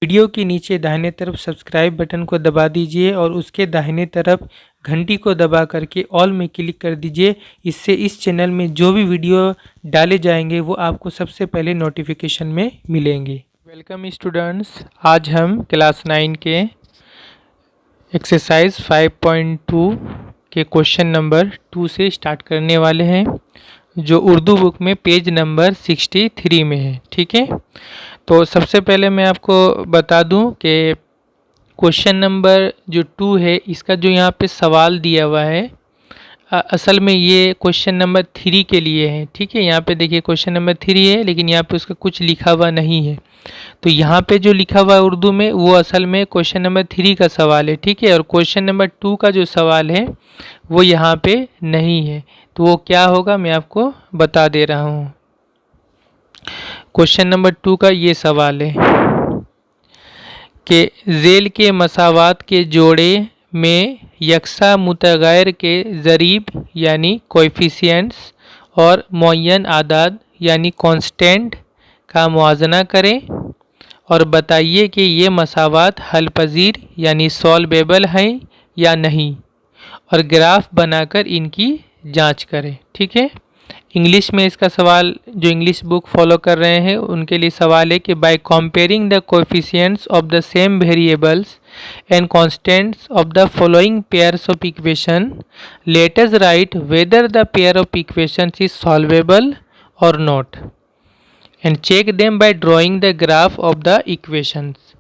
Video के नीचे दाहिने तरफ सब्सक्राइब बटन को दबा दीजिए और उसके दाहिने तरफ घंटी को दबा करके ऑल में क्लिक कर दीजिए। इससे इस चैनल में जो भी वीडियो डाले जाएंगे वो आपको सबसे पहले नोटिफिकेशन में मिलेंगे। वेलकम स्टूडेंट्स, आज हम क्लास 9 के एक्सरसाइज 5.2 के क्वेश्चन नंबर 2 से स्टार्ट करने वाले हैं, जो उर्दू बुक में पेज नंबर 63 में है। ठीक है, तो सबसे पहले मैं आपको बता दूं कि क्वेश्चन नंबर जो 2 है, इसका जो यहाँ पे सवाल दिया हुआ है असल में ये क्वेश्चन नंबर 3 के लिए है। ठीक है, यहाँ पे देखिए क्वेश्चन नंबर 3 है, लेकिन यहाँ पे उसका कुछ लिखा हुआ नहीं है। तो यहाँ पे जो लिखा हुआ है उर्दू में वो असल में क्वेश्चन नंबर 3 का सवाल है। ठीक है, और क्वेश्चन नंबर 2 का जो सवाल है वो यहाँ पे नहीं है। तो वो क्या होगा मैं आपको बता दे रहा हूँ। क्वेश्चन नंबर 2 का ये सवाल है कि झेल के मसावात के जोड़े में यकसा मुतगैर के ज़रीब यानी कोएफिशिएंट्स और मुअय्यन आदाद यानी कांस्टेंट का मुआजना करें और बताइए कि ये मसावात हल पजीर यानी सॉल्वेबल हैं या नहीं, और ग्राफ बनाकर इनकी जांच करें। ठीक है, इंग्लिश में इसका सवाल जो इंग्लिश बुक फॉलो कर रहे हैं उनके लिए सवाल है कि by comparing the coefficients of the same variables and constants of the following pairs of equation let us write whether the pair of equations is solvable और not and check them by drawing the graph of the equations.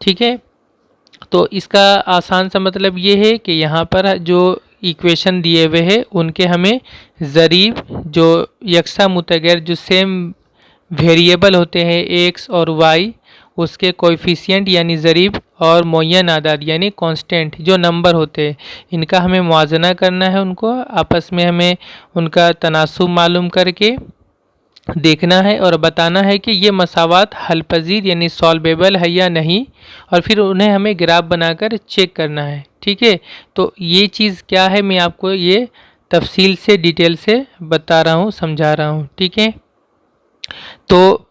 ठीक है, तो इसका आसान सा मतलब ये है कि यहाँ पर जो इक्वेशन दिए हुए हैं उनके हमें ज़रीब जो यकसा मुतगैर जो सेम वेरिएबल होते हैं एक्स और वाई, उसके कोएफिशिएंट यानी ज़रीब और मुअय्यन आदाद यानी कांस्टेंट जो नंबर होते हैं, इनका हमें मुआजना करना है। उनको आपस में हमें उनका तनासुब मालूम करके देखना है और बताना है कि ये मसावात हल पजीर यानी सॉल्वेबल है या नहीं, और फिर उन्हें हमें ग्राफ बनाकर चेक करना है। ठीक है, तो ये चीज़ क्या है मैं आपको ये तफसील से डिटेल से बता रहा हूँ, समझा रहा हूँ। ठीक है, तो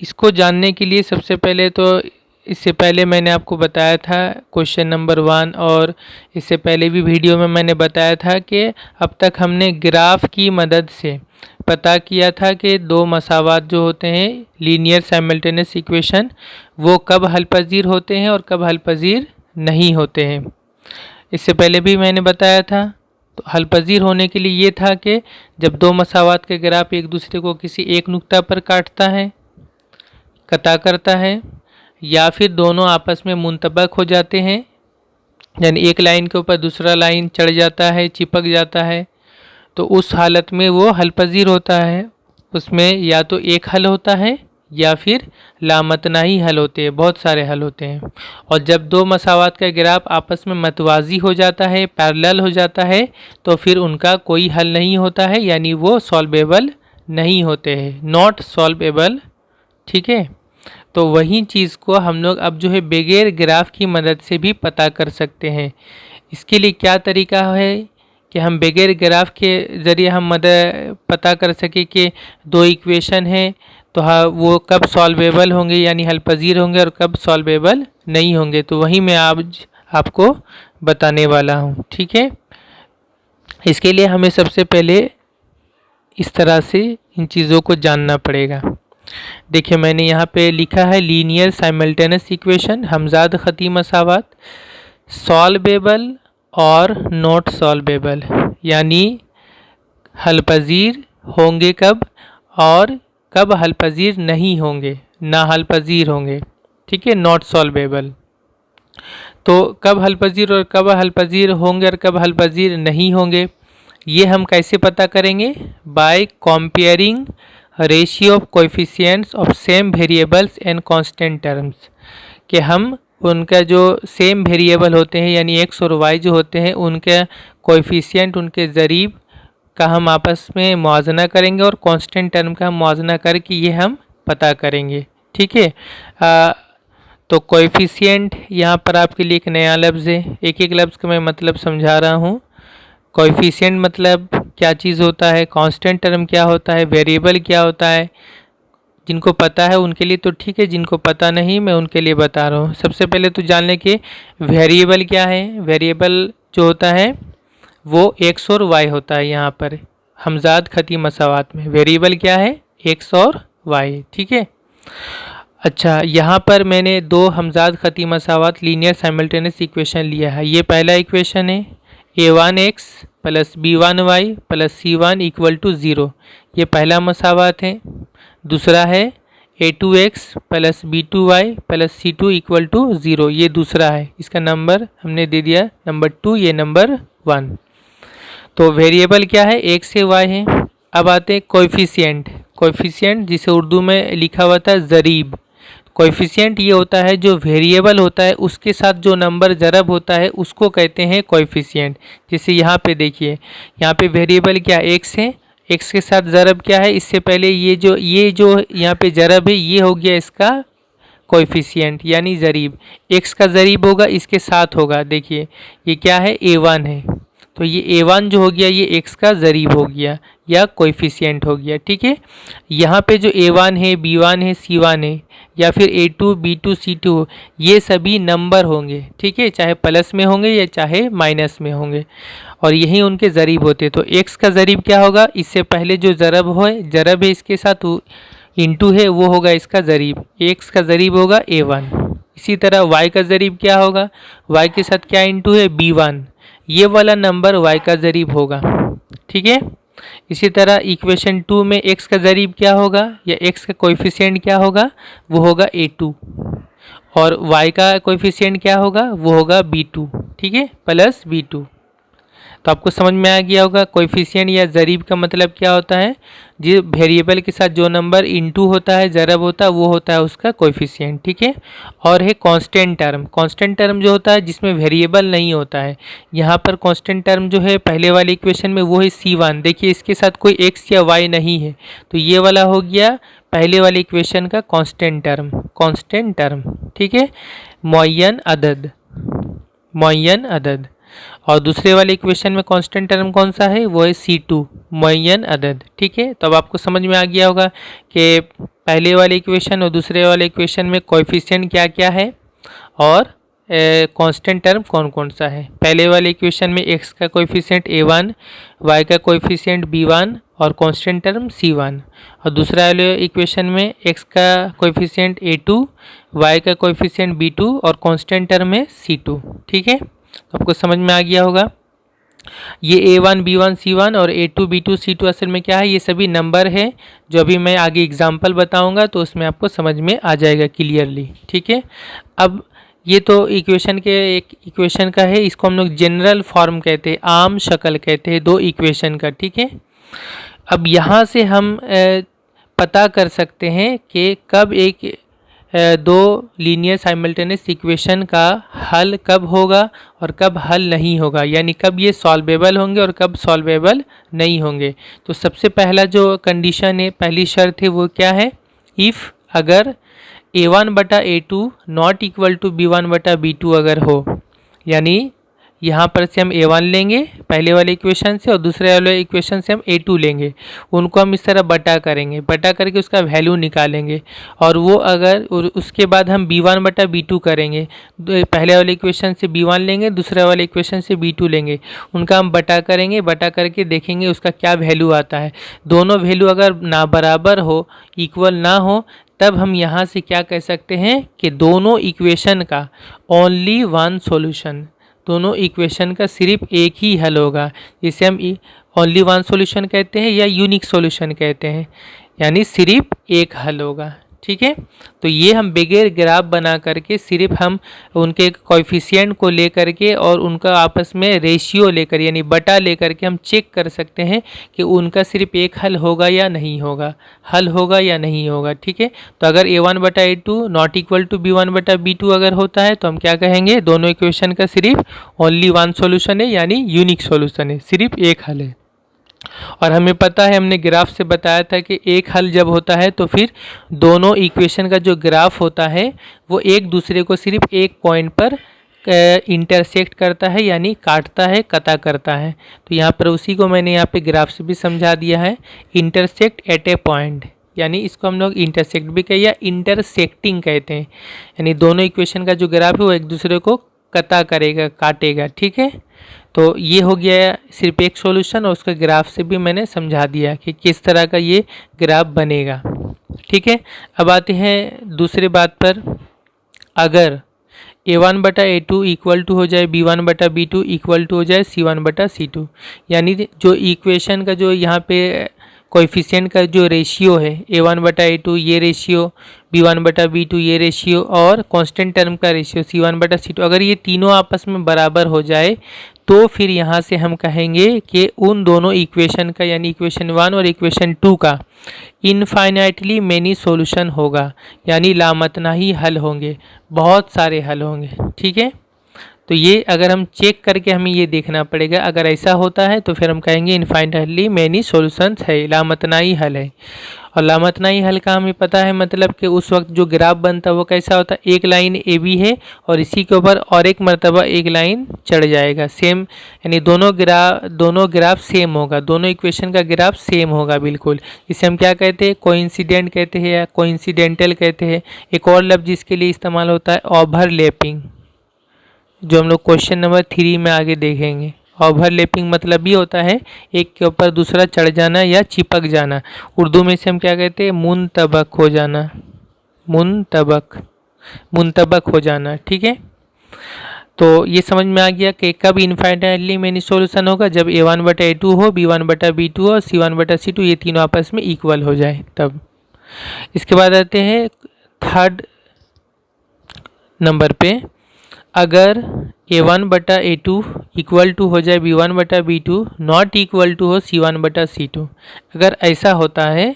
इसको जानने के लिए सबसे पहले तो इससे पहले मैंने आपको बताया था क्वेश्चन नंबर 1, और इससे पहले भी वीडियो में मैंने बताया था कि अब तक हमने ग्राफ की मदद से पता किया था कि दो मसावात जो होते हैं लीनियर साइमल्टेनियस इक्वेशन वो कब हल पजीर होते हैं और कब हल पजीर नहीं होते हैं। इससे पहले भी मैंने बताया था। तो हल पजीर होने के लिए ये था कि जब दो मसावात के ग्राफ एक दूसरे को किसी एक नुक्ता पर काटता है, कता करता है, या फिर दोनों आपस में मुंतबक हो जाते हैं, यानी एक लाइन के ऊपर दूसरा लाइन चढ़ जाता है, चिपक जाता है, तो उस हालत में वो हल पजीर होता है। उसमें या तो एक हल होता है या फिर लामतनाही हल होते हैं, बहुत सारे हल होते हैं। और जब दो मसावात का ग्राफ आपस में मतवाजी हो जाता है, पैरेलल हो जाता है, तो फिर उनका कोई हल नहीं होता है, यानी वो सॉल्वेबल नहीं होते हैं, नॉट सॉल्वेबल। ठीक है, तो वही चीज़ को हम लोग अब जो है बगैर ग्राफ की मदद से भी पता कर सकते हैं। इसके लिए क्या तरीका है कि हम बगैर ग्राफ के ज़रिए हम मदद पता कर सके कि दो इक्वेशन हैं तो हाँ वो कब सॉल्वेबल होंगे यानी हल पजीर होंगे और कब सॉल्वेबल नहीं होंगे। तो वही मैं आज आपको बताने वाला हूँ। ठीक है, इसके लिए हमें सबसे पहले इस तरह से इन चीज़ों को जानना पड़ेगा। देखिए मैंने यहाँ पे लिखा है लीनियर साइमल्टेनियस इक्वेशन हमजाद खती मसावात सॉल्वेबल और नॉट सॉल्वेबल, यानी हल पजीर होंगे कब और कब हल पजीर नहीं होंगे, ना हल पजीर होंगे। ठीक है, नॉट सॉल्वेबल। तो कब हल पजीर और कब हल पजीर होंगे और कब हल पजीर नहीं होंगे, ये हम कैसे पता करेंगे? By comparing ratio of coefficients of same variables and constant terms, कि हम उनका जो सेम वेरिएबल होते हैं यानी एक्स और वाई जो होते हैं उनके कोएफिशिएंट उनके ज़रीब का हम आपस में मुआजना करेंगे और कांस्टेंट टर्म का हम मुआजना करके ये हम पता करेंगे। ठीक है, तो कोएफिशिएंट यहाँ पर आपके लिए एक नया लफ्ज़ है, एक एक लफ्ज़ का मैं मतलब समझा रहा हूँ। कोएफिशिएंट मतलब क्या चीज़ होता है, कांस्टेंट टर्म क्या होता है, वेरिएबल क्या होता है, जिनको पता है उनके लिए तो ठीक है, जिनको पता नहीं मैं उनके लिए बता रहा हूँ। सबसे पहले तो जान लें कि वेरिएबल क्या है। वेरिएबल जो होता है वो एक्स और वाई होता है। यहाँ पर हमजाद खती मसावात में वेरिएबल क्या है, एक्स और वाई, ठीक है। अच्छा, यहाँ पर मैंने दो हमजाद खती मसावात लीनियर साइमल्टेनियस इक्वेशन लिया है। ये पहला इक्वेशन है a1x plus b1y plus c1 equal to 0, ये पहला मसावात है। दूसरा है a2x plus b2y plus c2 equal to 0, ये दूसरा है। इसका नंबर हमने दे दिया नंबर 2, ये नंबर 1। तो वेरिएबल क्या है, x से y है। अब आते हैं कोएफिशिएंट। कोएफिशिएंट जिसे उर्दू में लिखा हुआ था ज़रीब। कोएफिशिएंट ये होता है जो वेरिएबल होता है उसके साथ जो नंबर ज़रब होता है उसको कहते हैं कोएफिशिएंट। जैसे यहाँ पे देखिए, यहाँ पे वेरिएबल क्या x है, x के साथ ज़रब क्या है, इससे पहले ये जो यहाँ पे ज़रब है ये हो गया इसका कोएफिशिएंट यानी ज़रीब। x का ज़रीब होगा इसके साथ होगा। देखिए ये क्या है, a1 है, तो ये a1 जो हो गया ये x का ज़रीब हो गया या कोएफिशिएंट हो गया, ठीक है। यहाँ पे जो a1 है, b1 है, c1 है या फिर a2 b2 c2 ये सभी नंबर होंगे, ठीक है, चाहे प्लस में होंगे या चाहे माइनस में होंगे और यही उनके ज़रीब होते। तो x का ज़रीब क्या होगा, इससे पहले जो ज़रब है इसके साथ इंटू है वो होगा इसका ज़रीब, x का ज़रीब होगा a1। इसी तरह y का ज़रीब क्या होगा, y के साथ क्या इंटू है, b1, ये वाला नंबर y का ज़रीब होगा, ठीक है। इसी तरह इक्वेशन 2 में x का ज़रीब क्या होगा या x का कोएफिशिएंट क्या होगा, वो होगा a2 और y का कोएफिशिएंट क्या होगा, वो होगा b2, ठीक है, प्लस b2। तो आपको समझ में आ गया होगा कोएफिशिएंट या ज़रीब का मतलब क्या होता है। जो वेरिएबल के साथ जो नंबर इंटू होता है, ज़रब होता है, वो होता है उसका कोएफिशिएंट, ठीक है। और है कांस्टेंट टर्म। कांस्टेंट टर्म जो होता है जिसमें वेरिएबल नहीं होता है। यहाँ पर कांस्टेंट टर्म जो है पहले वाले इक्वेशन में वो है c1। देखिए इसके साथ कोई x या y नहीं है, तो ये वाला हो गया पहले वाले इक्वेशन का कांस्टेंट टर्म। कांस्टेंट टर्म, ठीक है, मुअय्यन अदद, मुअय्यन अदद। और दूसरे वाले इक्वेशन में कांस्टेंट टर्म कौन सा है, वो है c2, मुअय्यन अदद, ठीक है। तो अब आपको समझ में आ गया होगा कि पहले वाले इक्वेशन और दूसरे वाले इक्वेशन में कोएफिशिएंट क्या क्या है और कांस्टेंट टर्म कौन कौन सा है। पहले वाले इक्वेशन में x का कोएफिशिएंट a1, y का कोएफिशिएंट b1 और कांस्टेंट टर्म c1। और दूसरा वाले इक्वेशन में x का कोएफिशिएंट a2, y का कोएफिशिएंट b2 और कांस्टेंट टर्म है c2, ठीक है। तो आपको समझ में आ गया होगा ये a1 b1 c1 और a2 b2 c2 असल में क्या है, ये सभी नंबर है जो अभी मैं आगे एग्जांपल बताऊंगा तो उसमें आपको समझ में आ जाएगा क्लियरली, ठीक है। अब ये तो इक्वेशन के एक इक्वेशन का है, इसको हम लोग जनरल फॉर्म कहते हैं, आम शक्ल कहते हैं दो इक्वेशन का, ठीक है। अब यहाँ से हम पता कर सकते हैं कि कब एक दो लीनियर साइमल्टेनियस इक्वेशन का हल कब होगा और कब हल नहीं होगा, यानी कब ये सॉल्वेबल होंगे और कब सॉल्वेबल नहीं होंगे। तो सबसे पहला जो कंडीशन है, पहली शर्त है वो क्या है, इफ़ अगर a1 बटा a2 not equal to b1 बटा b2 अगर हो, यानी यहाँ पर से हम a1 लेंगे पहले वाले इक्वेशन से और दूसरे वाले इक्वेशन से हम a2 लेंगे, उनको हम इस तरह बटा करेंगे, बटा करके उसका वैल्यू निकालेंगे और वो अगर उसके बाद हम b1 बटा b2 करेंगे, पहले वाले इक्वेशन से b1 लेंगे, दूसरे वाले इक्वेशन से b2 लेंगे, उनका हम बटा करेंगे, बटा करके देखेंगे उसका क्या वैल्यू आता है। दोनों वैल्यू अगर ना बराबर हो, इक्वल ना हो, तब हम यहाँ से क्या कह सकते हैं कि दोनों इक्वेशन का ओनली वन सॉल्यूशन, दोनों इक्वेशन का सिर्फ एक ही हल होगा, जिसे हम ओनली वन सॉल्यूशन कहते हैं या यूनिक सॉल्यूशन कहते हैं, यानी सिर्फ एक हल होगा, ठीक है। तो ये हम बगैर ग्राफ बना करके सिर्फ हम उनके कोएफिशिएंट को ले करके और उनका आपस में रेशियो लेकर यानी बटा लेकर के हम चेक कर सकते हैं कि उनका सिर्फ एक हल होगा या नहीं होगा, हल होगा या नहीं होगा, ठीक है। तो अगर a1 बटा a2 not equal to b1 बटा b2 अगर होता है तो हम क्या कहेंगे, दोनों इक्वेशन का सिर्फ ओनली वन सॉल्यूशन है यानी यूनिक सॉल्यूशन है, सिर्फ एक हल है। और हमें पता है, हमने ग्राफ से बताया था कि एक हल जब होता है तो फिर दोनों इक्वेशन का जो ग्राफ होता है वो एक दूसरे को सिर्फ एक पॉइंट पर इंटरसेक्ट करता है यानी काटता है, कता करता है। तो यहाँ पर उसी को मैंने यहाँ पे ग्राफ से भी समझा दिया है, इंटरसेक्ट एट ए पॉइंट, यानी इसको हम लोग इंटरसेक्ट भी कहे या इंटरसेक्टिंग कहते हैं, यानी दोनों इक्वेशन का जो ग्राफ है वो एक दूसरे को कता करेगा, काटेगा। ठीक है, तो ये हो गया सिर्फ एक सॉल्यूशन और उसका ग्राफ से भी मैंने समझा दिया कि किस तरह का ये ग्राफ बनेगा। ठीक है, अब आते हैं दूसरे बात पर। अगर a1/a2 इक्वल टू हो जाए b1/b2 इक्वल टू हो जाए c1/c2, यानी जो इक्वेशन का जो यहाँ पे कोएफिशिएंट का जो रेशियो है a1/a2 ये रेशियो, b1/b2 ये रेशियो और कांस्टेंट टर्म का रेशियो c1/c2, अगर ये तीनों आपस में बराबर हो जाए तो फिर यहाँ से हम कहेंगे कि उन दोनों इक्वेशन का यानी इक्वेशन 1 और इक्वेशन 2 का इनफाइनाइटली मेनी सॉल्यूशन होगा, यानी लामतना ही हल होंगे, बहुत सारे हल होंगे। ठीक है, तो ये अगर हम चेक करके हमें ये देखना पड़ेगा, अगर ऐसा होता है तो फिर हम कहेंगे इनफाइनाइटली मेनी सॉल्यूशंस है, लामतनाई हल है। और लामतनाई हल का हमें पता है मतलब कि उस वक्त जो ग्राफ बनता है वो कैसा होता है, एक लाइन ए बी है और इसी के ऊपर और एक मरतबा एक लाइन चढ़ जाएगा सेम, यानी दोनों ग्राफ सेम होगा, दोनों इक्वेशन का ग्राफ सेम होगा बिल्कुल। इसे हम क्या कहते हैं, कोइंसिडेंट कहते हैं या कोइंसिडेंटल कहते हैं। एक और लफ्ज़ जिसके लिए इस्तेमाल होता है ओवरलैपिंग, जो हम लोग क्वेश्चन नंबर 3 में आगे देखेंगे। ओवरलैपिंग मतलब ये होता है एक के ऊपर दूसरा चढ़ जाना या चिपक जाना। उर्दू में से हम क्या कहते हैं, मुनतबक हो जाना, मुनतबक हो जाना। ठीक है, तो ये समझ में आ गया कि कब इनफाइनाइटली मेनी सॉल्यूशन होगा, जब a1/a2 हो, b1/b2 हो, c1/c2 ये तीनों आपस में इक्वल हो जाए तब। इसके बाद आते हैं थर्ड नंबर पे। अगर a1/a2 इक्वल टू हो जाए b1/b2 नॉट इक्वल टू हो c1/c2, अगर ऐसा होता है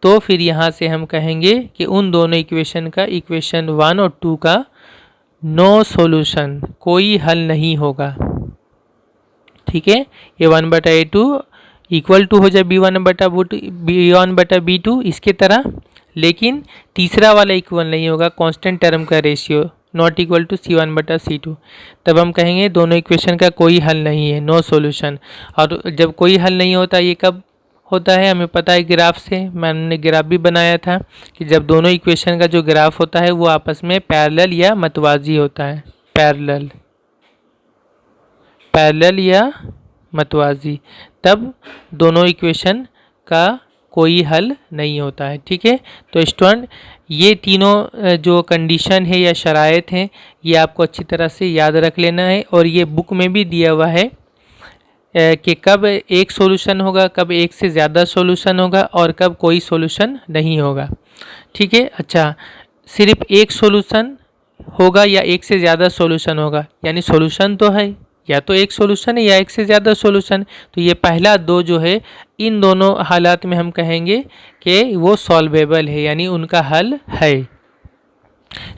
तो फिर यहाँ से हम कहेंगे कि उन दोनों इक्वेशन का इक्वेशन 1 और 2 का नो सॉल्यूशन, कोई हल नहीं होगा। ठीक है, a1/a2 इक्वल टू हो जाए b1/b2 इसके तरह, लेकिन तीसरा वाला इक्वल नहीं होगा, कांस्टेंट टर्म का ratio not equal to c1/c2, तब हम कहेंगे दोनों इक्वेशन का कोई हल नहीं है, नो सॉल्यूशन। और जब कोई हल नहीं होता ये कब होता है, हमें पता है ग्राफ से, मैंने ग्राफ भी बनाया था कि जब दोनों इक्वेशन का जो ग्राफ होता है वो आपस में पैरेलल या मतवाजी होता है, पैरेलल या मतवाजी, तब दोनों इक्वेशन का कोई हल नहीं होता है। ठीक है, तो स्टूडेंट ये तीनों जो कंडीशन है या शराइत हैं ये आपको अच्छी तरह से याद रख लेना है, और ये बुक में भी दिया हुआ है कि कब एक सॉल्यूशन होगा, कब एक से ज़्यादा सॉल्यूशन होगा और कब कोई सॉल्यूशन नहीं होगा। ठीक है, अच्छा सिर्फ एक सॉल्यूशन होगा या एक से ज़्यादा सॉल्यूशन होगा, यानी सॉल्यूशन तो है, या तो एक सॉल्यूशन है या एक से ज़्यादा सॉल्यूशन, तो ये पहला दो जो है इन दोनों हालात में हम कहेंगे कि वो सॉल्वेबल है, यानी उनका हल है।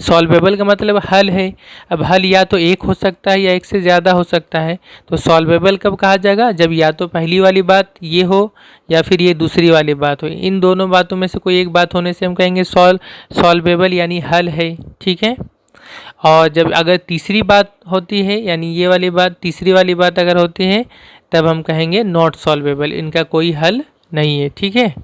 सॉल्वेबल का मतलब हल है। अब हल या तो एक हो सकता है या एक से ज़्यादा हो सकता है, तो सॉल्वेबल कब कहा जाएगा, जब या तो पहली वाली बात ये हो या फिर ये दूसरी वाली बात हो। इन दोनों बातों में से कोई एक बात होने से हम कहेंगे सॉल्वेबल यानी हल है। ठीक है, और जब अगर तीसरी बात होती है यानी ये वाली बात, तीसरी वाली बात अगर होती है तब हम कहेंगे नॉट सॉल्वेबल, इनका कोई हल नहीं है। ठीक है,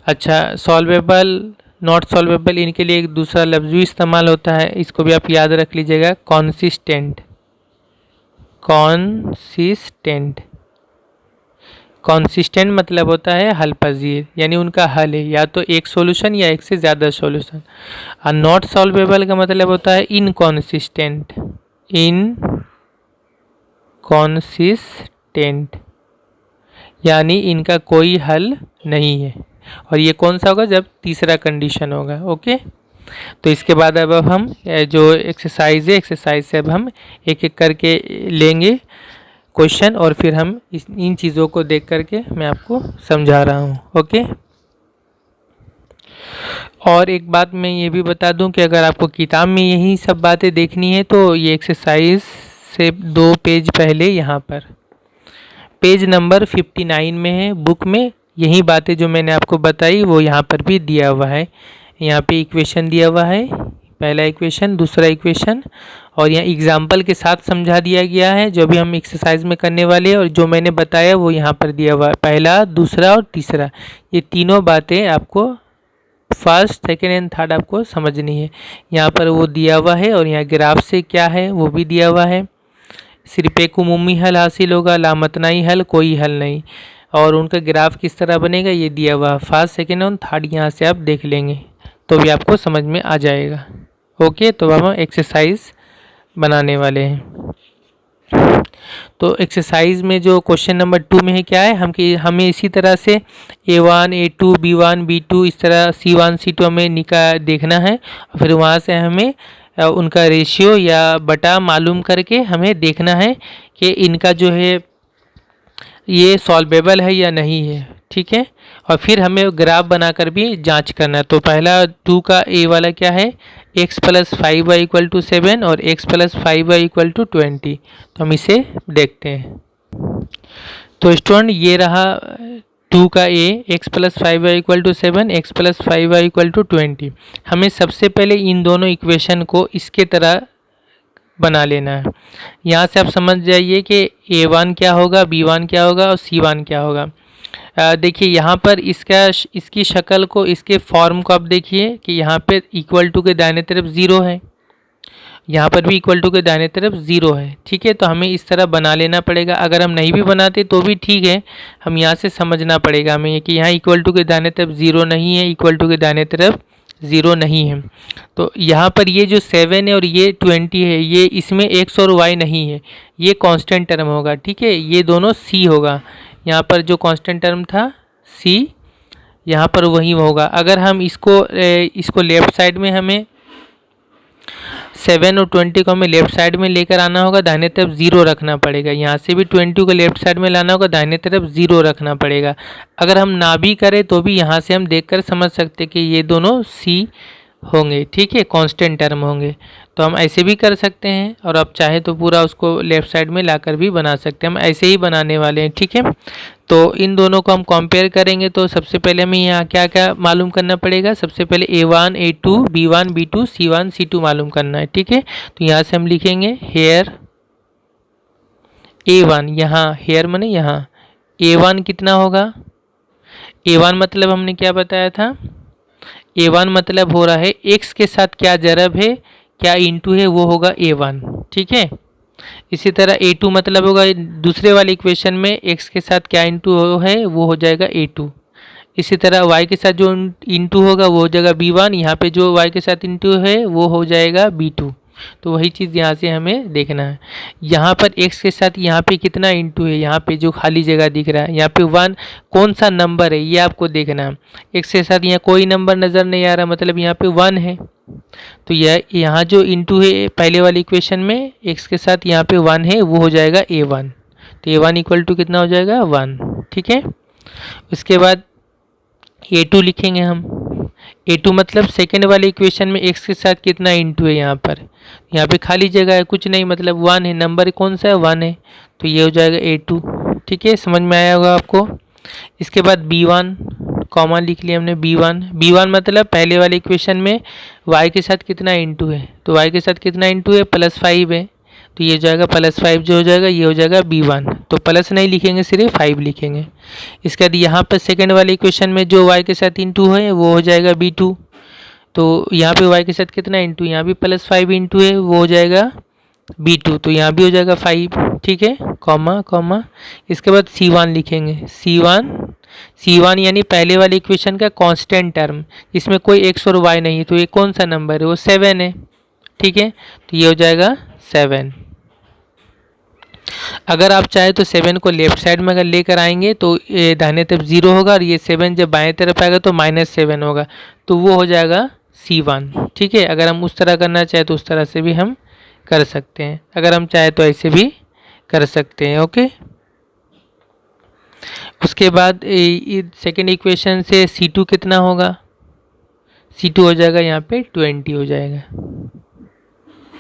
अच्छा सॉल्वेबल नॉट सॉल्वेबल इनके लिए एक दूसरा लफ्ज़ भी इस्तेमाल होता है, इसको भी आप याद रख लीजिएगा, कॉन्सिस्टेंट। कॉन्सिस्टेंट मतलब होता है हल पजीर, यानी उनका हल है या तो एक सॉल्यूशन या एक से ज़्यादा सॉल्यूशन। और नॉट सॉल्वेबल का मतलब होता है इनकॉन्सिस्टेंट, यानी इनका कोई हल नहीं है। और ये कौन सा होगा, जब तीसरा कंडीशन होगा। ओके, तो इसके बाद अब हम जो एक्सरसाइज है, एक्सरसाइज से अब हम एक एक करके लेंगे क्वेश्चन, और फिर हम इन चीज़ों को देख करके मैं आपको समझा रहा हूँ। ओके, और एक बात मैं ये भी बता दूं कि अगर आपको किताब में यही सब बातें देखनी है तो ये एक्सरसाइज से 2 पेज पहले यहाँ पर पेज नंबर 59 में है बुक में, यही बातें जो मैंने आपको बताई वो यहाँ पर भी दिया हुआ है। यहाँ पे इक्वेशन दिया हुआ है, पहला इक्वेशन, दूसरा इक्वेशन, और यहाँ एग्जाम्पल के साथ समझा दिया गया है जो भी हम एक्सरसाइज में करने वाले हैं, और जो मैंने बताया वो यहाँ पर दिया हुआ है, पहला, दूसरा और तीसरा, ये तीनों बातें आपको फर्स्ट सेकेंड एंड थर्ड आपको समझनी है। यहाँ पर वो दिया हुआ है और यहाँ ग्राफ से क्या है वो भी दिया हुआ है। सिर्फ एक उमूमी हल हासिल होगा, लामतनाई हल कोई हल नहीं। और उनका ग्राफ किस तरह बनेगा ये दिया हुआ, फर्स्ट सेकेंड और थर्ड यहाँ से आप देख लेंगे तो भी आपको समझ में आ जाएगा। ओके, तो हम एक्सरसाइज बनाने वाले हैं। तो एक्सरसाइज में जो क्वेश्चन नंबर 2 में है क्या है, हमें इसी तरह से A1 A2 B1 B2 इस तरह C1 C2 हमें देखना है। फिर वहाँ से हमें उनका रेशियो या बटा मालूम करके हमें देखना है कि इनका जो है ये सॉल्वेबल है या नहीं है। ठीक है, और फिर हमें ग्राफ बनाकर भी जांच करना है। तो पहला 2 का A वाला क्या है, x + 5y = 7 और x + 5y = 20। तो हम इसे देखते हैं। तो स्टूडेंट ये रहा 2 का A, x + 5y = 7 x + 5y = 20। हमें सबसे पहले इन दोनों इक्वेशन को इसके तरह बना लेना है। यहाँ से आप समझ जाइए कि A1 क्या होगा, B1 क्या होगा और C1 क्या होगा। देखिए यहाँ पर इसकी शक्ल को, इसके फॉर्म को आप देखिए कि यहाँ पे इक्वल टू के दाहिने तरफ 0 है, यहाँ पर भी इक्वल टू के दाहिने तरफ 0 है। ठीक है, तो हमें इस तरह बना लेना पड़ेगा। अगर हम नहीं भी बनाते तो भी ठीक है, हम यहाँ से समझना पड़ेगा हमें कि यहाँ इक्वल टू के दाहिने तरफ 0 नहीं है, इक्वल टू के दाहिने तरफ 0 नहीं है। तो यहाँ पर ये जो 7 है और ये 20 है, ये इसमें x और y नहीं है, ये कांस्टेंट टर्म होगा। ठीक है, ये दोनों c होगा। यहाँ पर जो कांस्टेंट टर्म था c, यहाँ पर वही होगा। अगर हम इसको लेफ़्ट साइड में, हमें 7 और 20 को हमें लेफ़्ट साइड में लेकर आना होगा, दाहिने तरफ 0 रखना पड़ेगा। यहाँ से भी 20 को लेफ़्ट साइड में लाना होगा, दाहिने तरफ 0 रखना पड़ेगा। अगर हम ना भी करें तो भी यहाँ से हम देखकर समझ सकते कि ये दोनों c होंगे। ठीक है, कांस्टेंट टर्म होंगे। तो हम ऐसे भी कर सकते हैं और आप चाहे तो पूरा उसको लेफ़्ट साइड में लाकर भी बना सकते हैं। हम ऐसे ही बनाने वाले हैं। ठीक है, तो इन दोनों को हम कंपेयर करेंगे। तो सबसे पहले हमें यहाँ क्या क्या मालूम करना पड़ेगा, सबसे पहले A1 A2 B1 B2 C1 C2 मालूम करना है। ठीक है, तो यहाँ से हम लिखेंगे हेयर A1, यहाँ हेयर माने यहाँ A1 कितना होगा, A1 मतलब हमने क्या बताया था, A1 मतलब हो रहा है x के साथ क्या जरब है, क्या इंटू है, वो होगा A1। ठीक है, इसी तरह A2 मतलब होगा दूसरे वाले इक्वेशन में x के साथ क्या इंटू है, वो हो जाएगा A2। इसी तरह y के साथ जो इंटू होगा वो हो जाएगा B1, यहाँ पे जो y के साथ इंटू है वो हो जाएगा B2। तो वही चीज़ यहाँ से हमें देखना है। यहाँ पर x के साथ यहाँ पे कितना इंटू है, यहाँ पे जो खाली जगह दिख रहा है यहाँ पे 1 कौन सा नंबर है ये आपको देखना है। x के साथ यहाँ कोई नंबर नज़र नहीं आ रहा, मतलब यहाँ पे 1 है। तो यह यहाँ जो इंटू है पहले वाली इक्वेशन में x के साथ यहाँ पे 1 है, वो हो जाएगा A1। तो A1 = कितना हो जाएगा 1। ठीक है, उसके बाद A2 लिखेंगे हम। A2 मतलब सेकेंड वाले इक्वेशन में x के साथ कितना इंटू है, यहाँ पे खाली जगह है, कुछ नहीं, मतलब 1 है, नंबर कौन सा है 1 है, तो ये हो जाएगा A2। ठीक है, समझ में आया होगा आपको। इसके बाद B1 कॉमा लिख लिया हमने, B1 मतलब पहले वाले इक्वेशन में y के साथ कितना इंटू है, तो y के साथ कितना इंटू है +5 है, तो ये जाएगा +5 जो हो जाएगा ये हो जाएगा B1। तो प्लस नहीं लिखेंगे, सिर्फ 5 लिखेंगे। इसके बाद यहाँ पर सेकेंड वाले इक्वेशन में जो y के साथ इंटू है वो हो जाएगा B2। तो यहाँ पे y के साथ कितना इंटू, यहाँ भी +5 इंटू है, वो हो जाएगा B2। तो यहाँ भी हो जाएगा 5। ठीक है, कॉमा कॉमा। इसके बाद C1 लिखेंगे, C1 यानी पहले वाले इक्वेशन का कांस्टेंट टर्म, इसमें कोई x और y नहीं है, तो ये कौन सा नंबर है, वो 7 है। ठीक है, तो ये हो जाएगा 7। अगर आप चाहे तो 7 को लेफ्ट साइड में अगर लेकर आएंगे तो ये दाहिने तरफ 0 होगा और ये 7 जब बाएं तरफ आएगा तो -7 होगा, तो वो हो जाएगा C1। ठीक है, अगर हम उस तरह करना चाहे तो उस तरह से भी हम कर सकते हैं, अगर हम चाहे तो ऐसे भी कर सकते हैं। ओके, उसके बाद सेकेंड इक्वेशन से C2 कितना होगा, C2 हो जाएगा यहाँ पे 20 हो जाएगा।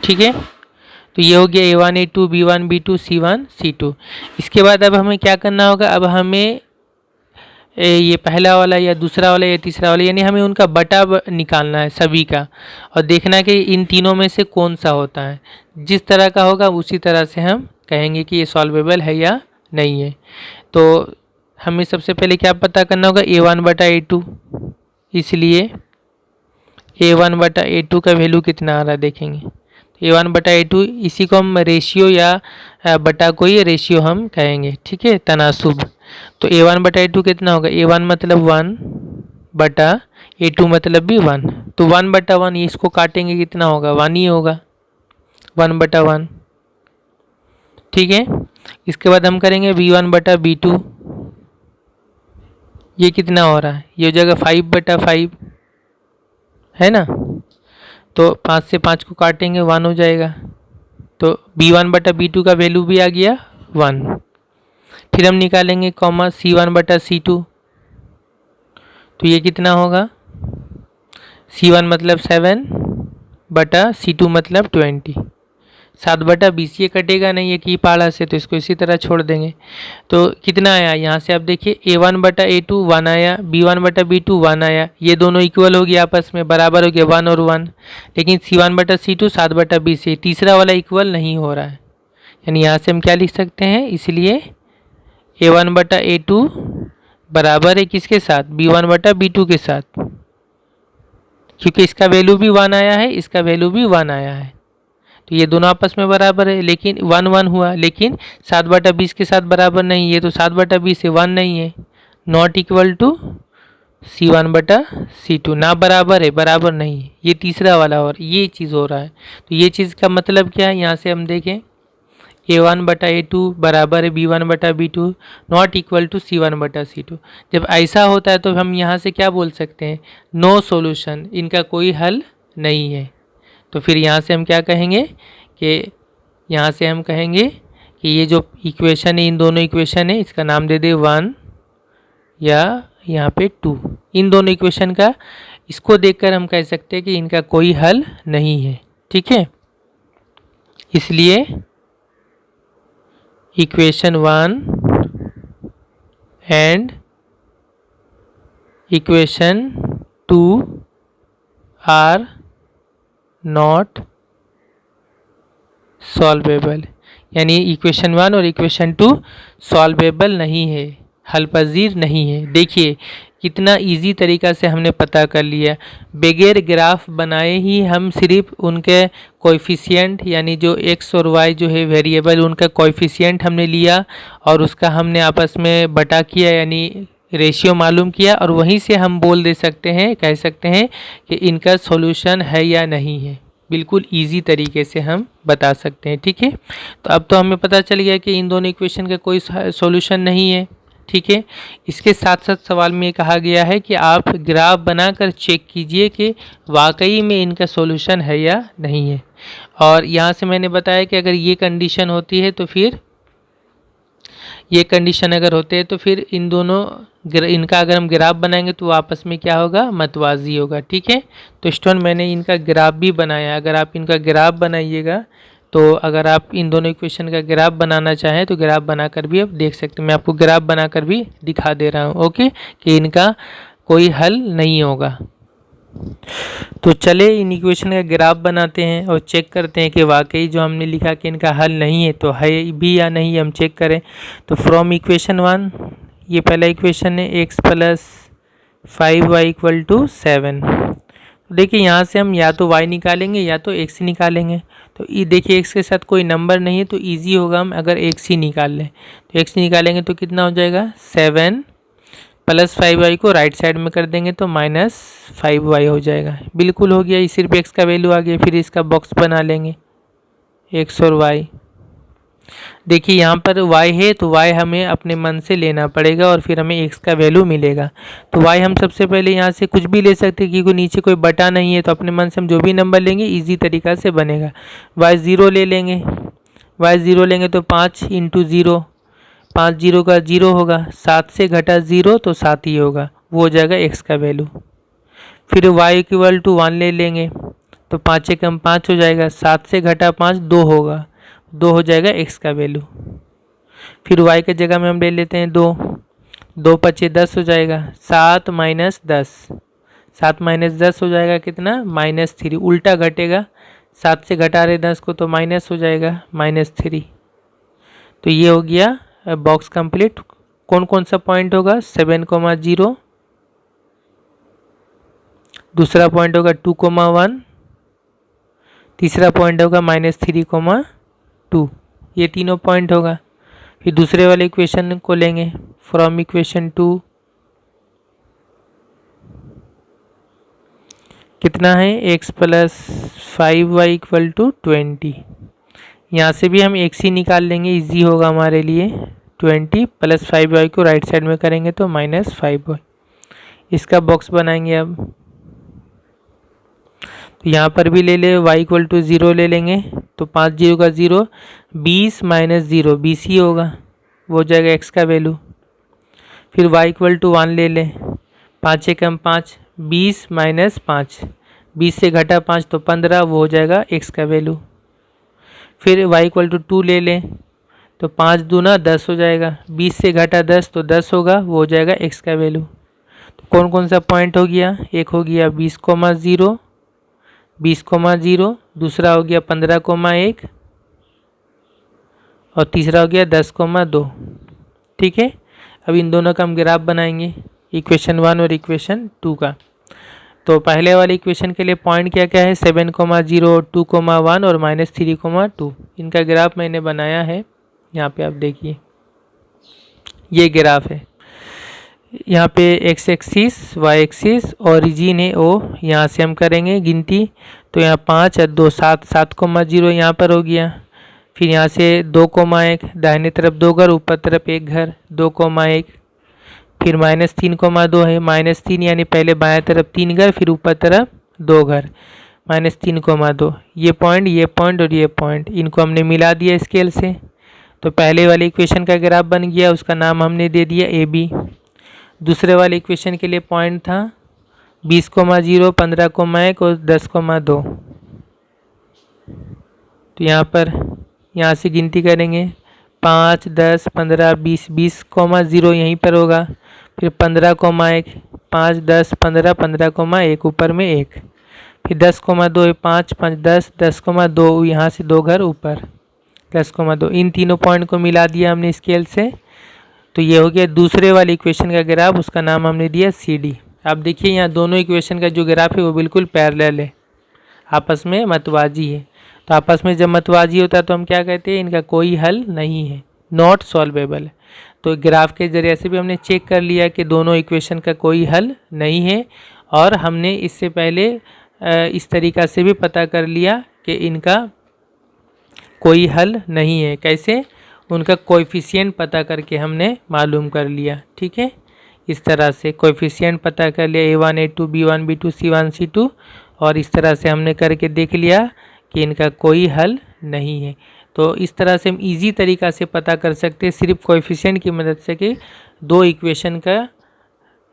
ठीक है, तो ये हो गया A1 A2 B1 B2 C1 C2। इसके बाद अब हमें क्या करना होगा, अब हमें ये पहला वाला या दूसरा वाला या तीसरा वाला, यानी हमें उनका बटा निकालना है सभी का, और देखना कि इन तीनों में से कौन सा होता है। जिस तरह का होगा उसी तरह से हम कहेंगे कि ये सॉल्वेबल है या नहीं है। तो हमें सबसे पहले क्या पता करना होगा, A1 बटा A2, इसलिए A1/A2 का वैल्यू कितना आ रहा है देखेंगे। तो A1/A2 इसी को हम रेशियो या बटा कोई रेशियो हम कहेंगे, ठीक है, तनासुब। तो A1/A2 कितना होगा, A1 मतलब 1 बटा A2 मतलब भी 1, तो 1/1 इसको काटेंगे कितना होगा, 1 ही होगा, 1/1, ठीक है। इसके बाद हम करेंगे B1/B2, ये कितना हो रहा है, ये हो जाएगा 5/5, है ना। तो 5 से 5 को काटेंगे 1 हो जाएगा, तो B1/B2 का वैल्यू भी आ गया 1। फिर हम निकालेंगे कॉमा C1/C2, तो ये कितना होगा, C1 मतलब 7 बटा C2 मतलब 20, 7/20, ये कटेगा नहीं है की पाड़ा से, तो इसको इसी तरह छोड़ देंगे। तो कितना आया यहाँ से आप देखिए, A1/A2 1 आया, B1/B2 1 आया, ये दोनों इक्वल हो गया, आपस में बराबर हो गया 1 और 1। लेकिन C1/C2 7/20, ये तीसरा वाला इक्वल नहीं हो रहा है, यानी यहाँ से हम क्या लिख सकते हैं, इसलिए A1/A2 बराबर है किसके साथ, B1/B2 के साथ, क्योंकि इसका वैल्यू भी 1 आया है, इसका वैल्यू भी 1 आया है, तो ये दोनों आपस में बराबर है। लेकिन 1 हुआ, लेकिन 7/20 के साथ बराबर नहीं, ये तो 7/20 से 1 नहीं है, नॉट इक्वल टू C1/C2, ना बराबर है, बराबर नहीं है, ये तीसरा वाला और ये चीज़ हो रहा है। तो ये चीज़ का मतलब क्या है, यहाँ से हम देखें A1/A2 बराबर है B1/B2, not equal to C1/C2। जब ऐसा होता है तो हम यहाँ से क्या बोल सकते हैं, नो सॉल्यूशन, इनका कोई हल नहीं है। तो फिर यहाँ से हम क्या कहेंगे कि यहाँ से हम कहेंगे कि ये जो इक्वेशन है, इन दोनों इक्वेशन है, इसका नाम दे दे 1 या यहाँ पे 2, इन दोनों इक्वेशन का, इसको देखकर हम कह सकते हैं कि इनका कोई हल नहीं है, ठीक है। इसलिए equation 1 and equation 2 are not solvable, यानी इक्वेशन 1 और इक्वेशन 2 सॉल्वेबल नहीं है, हल पजीर नहीं है। देखिए कितना इजी तरीका से हमने पता कर लिया, बगैर ग्राफ बनाए ही हम सिर्फ उनके कोएफिशिएंट, यानी जो x और y जो है वेरिएबल, उनका कोएफिशिएंट हमने लिया और उसका हमने आपस में बटा किया, यानी रेशियो मालूम किया, और वहीं से हम बोल दे सकते हैं, कह सकते हैं कि इनका सॉल्यूशन है या नहीं है, बिल्कुल इजी तरीके से हम बता सकते हैं, ठीक है। तो अब तो हमें पता चल गया कि इन दोनों इक्वेशन का कोई सॉल्यूशन नहीं है, ठीक है। इसके साथ साथ सवाल में ये कहा गया है कि आप ग्राफ बनाकर चेक कीजिए कि वाकई में इनका सॉल्यूशन है या नहीं है। और यहाँ से मैंने बताया कि अगर ये कंडीशन होती है तो फिर ये कंडीशन अगर होते हैं तो फिर इन दोनों इनका अगर हम ग्राफ बनाएंगे तो आपस में क्या होगा, मतवाजी होगा, ठीक है। तो स्टूडेंट मैंने इनका ग्राफ भी बनाया, अगर आप इनका ग्राफ बनाइएगा तो अगर आप इन दोनों इक्वेशन का ग्राफ बनाना चाहें तो ग्राफ बनाकर भी आप देख सकते हैं, मैं आपको ग्राफ बनाकर भी दिखा दे रहा हूँ, ओके, कि इनका कोई हल नहीं होगा। तो चले इन इक्वेशन का ग्राफ बनाते हैं और चेक करते हैं कि वाकई जो हमने लिखा कि इनका हल नहीं है तो है भी या नहीं, हम चेक करें। तो फ्रॉम इक्वेशन 1, ये पहला इक्वेशन है x + 5y = 7। देखिए यहाँ से हम या तो y निकालेंगे या तो x निकालेंगे। तो ये देखिए x के साथ कोई नंबर नहीं है तो इजी होगा हम अगर x ही निकाल लें। तो x निकालेंगे तो कितना हो जाएगा, 7 + 5y को राइट साइड में कर देंगे तो -5y हो जाएगा। बिल्कुल हो गया, सिर्फ x का वैल्यू आ गया। फिर इसका बॉक्स बना लेंगे x और y। देखिए यहाँ पर y है तो y हमें अपने मन से लेना पड़ेगा और फिर हमें x का वैल्यू मिलेगा। तो y हम सबसे पहले यहाँ से कुछ भी ले सकते हैं क्योंकि नीचे कोई बटा नहीं है, तो अपने मन से हम जो भी नंबर लेंगे इजी तरीक़ा से बनेगा। y 0 ले लेंगे, y 0 लेंगे तो 5 × 0, 5 0 का 0 होगा, 7 से घटा 0 तो 7 ही होगा, वो हो जाएगा x का वैल्यू। फिर y = 1 ले लेंगे तो 5 से कम 5 हो जाएगा, 7 से घटा 5 2 होगा, 2 हो जाएगा x का वैल्यू। फिर y के जगह में हम ले लेते हैं 2, 2 × 5 = 10 हो जाएगा, 7 - 10, 7 - 10 हो जाएगा कितना, -3, उल्टा घटेगा, 7 से घटा रहे 10 को तो माइनस हो जाएगा, -3। तो ये हो गया बॉक्स कंप्लीट। कौन कौन सा पॉइंट होगा, 7, 0, दूसरा पॉइंट होगा 2,1, तीसरा पॉइंट होगा -3,2। ये तीनों पॉइंट होगा। फिर दूसरे वाले इक्वेशन को लेंगे, फ्रॉम इक्वेशन 2 कितना है x + 5y = 20। यहाँ से भी हम x ही निकाल लेंगे, इजी होगा हमारे लिए। 20 + 5y को राइट साइड में करेंगे तो -5y। इसका बॉक्स बनाएंगे अब। तो यहाँ पर भी ले ले, y = 0 ले लेंगे तो 5 0 का 0, 20 - 0 20 ही होगा, वो हो जाएगा x का वैल्यू। फिर y = 1 ले लें, 5 × 5 20 - 5, 20 से घटा 5 तो 15, वो हो जाएगा x का वैल्यू। फिर y = 2 ले लें तो 5 दूना 10 हो जाएगा, 20 से घटा 10 तो 10 होगा, वो हो जाएगा x का वैल्यू। तो कौन कौन सा पॉइंट हो गया, एक हो गया 20,0, 20,0, दूसरा हो गया 15,1 और तीसरा हो गया 10,2। ठीक है, अब इन दोनों का हम ग्राफ बनाएंगे, इक्वेशन 1 और इक्वेशन 2 का। तो पहले वाले इक्वेशन के लिए पॉइंट क्या क्या है, 7,0, 2,1 और -3,2। इनका ग्राफ मैंने बनाया है, यहाँ पे आप देखिए, ये ग्राफ है। यहाँ पे x axis, y axis, origin है O, यहाँ से हम करेंगे गिनती। तो यहाँ 5 और 2 7, 7,0 यहाँ पर हो गया। फिर यहाँ से 2,1, दाहिने तरफ 2 घर, ऊपर तरफ 1 घर, 2,1। फिर -3,2 है, -3 यानी पहले बाएं तरफ 3 घर, फिर ऊपर तरफ 2 घर, -3,2। ये पॉइंट और ये पॉइंट, इनको हमने मिला दिया स्केल से। तो पहले वाले इक्वेशन का ग्राफ बन गया, उसका नाम हमने दे दिया AB। दूसरे वाले इक्वेशन के लिए पॉइंट था 20,0, 15,1 और 10,2। तो यहाँ से गिनती करेंगे, 5, 10, 15, 20, 20,0 यहीं पर होगा। फिर 15,1, 5, 10, 15, 15,1 ऊपर में 1। फिर 10,2 है, 5, 5, 10, 10,2 यहाँ से 2 घर ऊपर, 10,2। इन तीनों पॉइंट को मिला दिया हमने स्केल से। तो ये हो गया दूसरे वाले इक्वेशन का ग्राफ, उसका नाम हमने दिया CD। आप देखिए यहाँ दोनों इक्वेशन का जो ग्राफ है वो बिल्कुल पैरेलल है, आपस में मतवाजी है। तो आपस में जब मतवाजी होता है तो हम क्या कहते हैं, इनका कोई हल नहीं है, नॉट सॉल्वेबल। तो ग्राफ के जरिए से भी हमने चेक कर लिया कि दोनों इक्वेशन का कोई हल नहीं है। और हमने इससे पहले इस तरीक़ा से भी पता कर लिया कि इनका कोई हल नहीं है। कैसे, उनका कोएफिशिएंट पता करके हमने मालूम कर लिया। ठीक है, इस तरह से कोएफिशिएंट पता कर लिया, A1 A2 B1 B2 C1 C2, और इस तरह से हमने करके देख लिया कि इनका कोई हल नहीं है। तो इस तरह से हम इजी तरीक़ा से पता कर सकते हैं सिर्फ कोएफिशिएंट की मदद से कि दो इक्वेशन का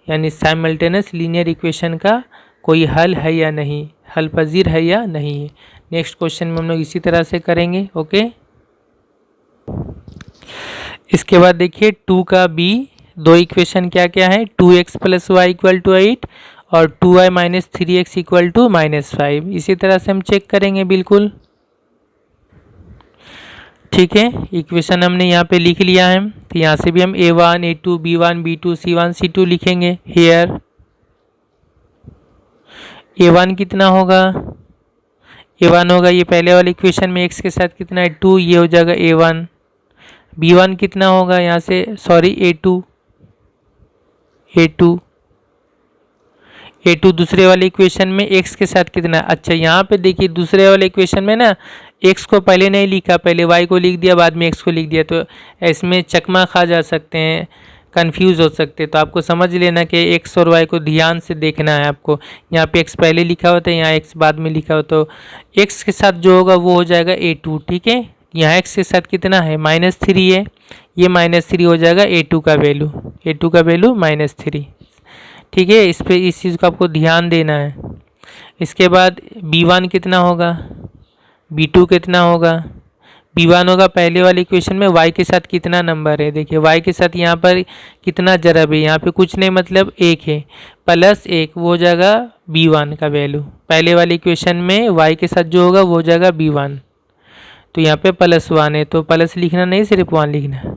यानी साइमल्टेनियस लीनियर इक्वेशन का कोई हल है या नहीं, हल पजीर है या नहीं है। नेक्स्ट क्वेश्चन में हम लोग इसी तरह से करेंगे। ओके, इसके बाद देखिए 2 का B, दो इक्वेशन क्या क्या है, 2x + y = 8 और 2y - 3x = -5। इसी तरह से हम चेक करेंगे बिल्कुल। ठीक है, इक्वेशन हमने यहाँ पे लिख लिया है। तो यहाँ से भी हम A1 A2 B1 B2 C1 C2 लिखेंगे। हेयर A1 कितना होगा, A1 होगा ये पहले वाले इक्वेशन में x के साथ कितना है 2, ये हो जाएगा A1। B1 कितना होगा यहाँ से, सॉरी A2 दूसरे वाले इक्वेशन में x के साथ कितना है। अच्छा, यहाँ पे देखिए दूसरे वाले इक्वेशन में ना x को पहले नहीं लिखा, पहले y को लिख दिया, बाद में x को लिख दिया, तो इसमें चकमा खा जा सकते हैं, कंफ्यूज हो सकते हैं। तो आपको समझ लेना कि x और y को ध्यान से देखना है आपको। यहाँ पे x पहले लिखा होता है, यहाँ x बाद में लिखा होता है, तो x के साथ जो होगा वो हो जाएगा A2। ठीक है, यहाँ x के साथ कितना है -3 है, ये -3 हो जाएगा A2 का वैल्यू, -3। ठीक है, इस चीज़ को आपको ध्यान देना है। इसके बाद B1 कितना होगा, B2 कितना होगा। B1 होगा पहले वाले इक्वेशन में y के साथ कितना नंबर है, देखिए y के साथ यहाँ पर कितना जरब है, यहाँ पे कुछ नहीं मतलब 1 है, +1 वो हो जाएगा B1 का वैल्यू। पहले वाले इक्वेशन में y के साथ जो होगा वो हो जाएगा B1, तो यहाँ पे +1 है, तो प्लस लिखना नहीं, सिर्फ 1 लिखना है।